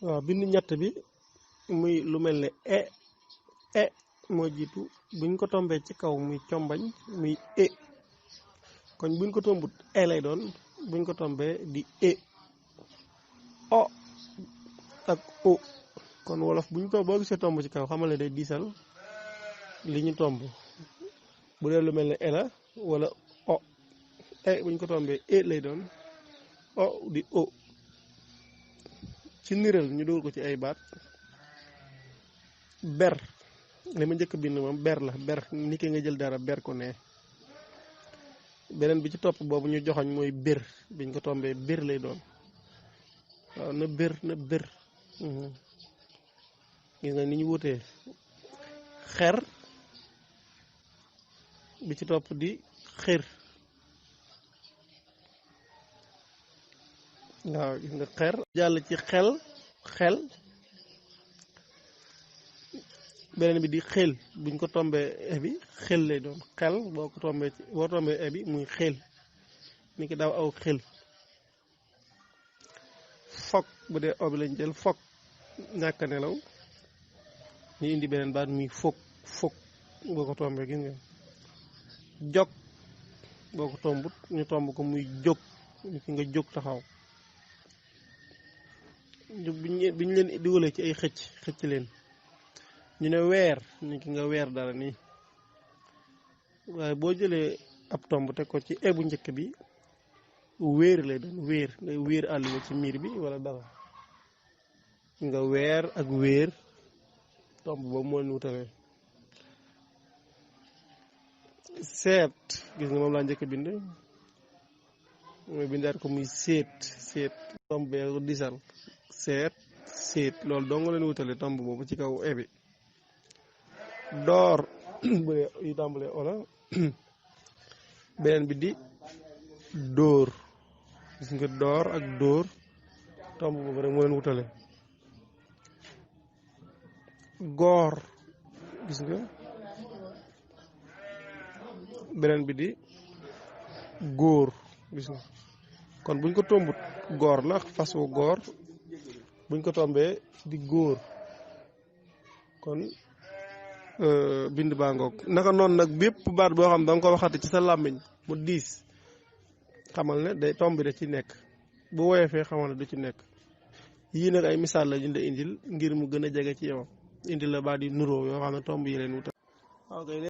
waaw bind ñett bi muy lu mel ne e moo jiitu buñ ko tombee ci kaw muy combañ muy kon buñ ko tombut lay doon buñ ko tombee di o ak o kon wolof buñ ko boo gisee tomb ci kaw xamal ne day diisal li ñu tomb bu dee lu mel ne la wala o buñ ko tombee lay doon o di o ci niral ñu dugal ko ci ay baat ber li ma njëkk bind moom ber la ber ni ki nga jël dara ber ko ne beneen bi ci topp boobu ñu joxoñ mooy bir biñ ko tombee bir lay doon waaw na bir gis nga ni ñu wutee xer bi ci topp di xir waaw gis nga xer jàll ci xel beneen bi di xel buñ ko tombee bi xel lay doon xel boo tombee bi muy xel ni ki daaw aw xel fokk bu dee obi lañ jël fokk ñàkk nelaw ñu indi beneen baat muy fokk boo ko tombee gis nga jog boo ko tombut ñu tomb ko muy jóg ni ki nga jóg taxaw biñ leen dugalee ci ay xëcc leen ñu ne weer ni ki nga weer dara nii waaye boo jëlee ab tomb teg ko ci bu njëkk bi wéer lay doon wéer ngay wéer àlluwa ci miir bi wala dara nga weer ak wéer tomb boobu moo leen wutalee seet gis nga moom laa njëkk bind mooy bindaat ko muy seet tomb bee ko disal seet loolu doo nga leen wutale tomb boobu ci kaw bi door bu dee yu tàmbalee ola beneen bi di dóor gis nga door ak dóor tomb boobu rek moo leen wutale goor gis nga beneen bi di góor gis nga kon buñ ko tombut góor la fas wu góor buñ ko tombee di góor kon bind baa ngoog naka noonu nag bépp baat boo xam da nga ko waxati ci sa làmmiñ mu diis xamal ne day tomb bi da ci nekk bu woyofee xamal ne du ci nekk yii nag ay misaal la ñu la indil ngir mu gën a jege ci yow indil la baat yi nuroo yoo xam ne tomb yi leen wutal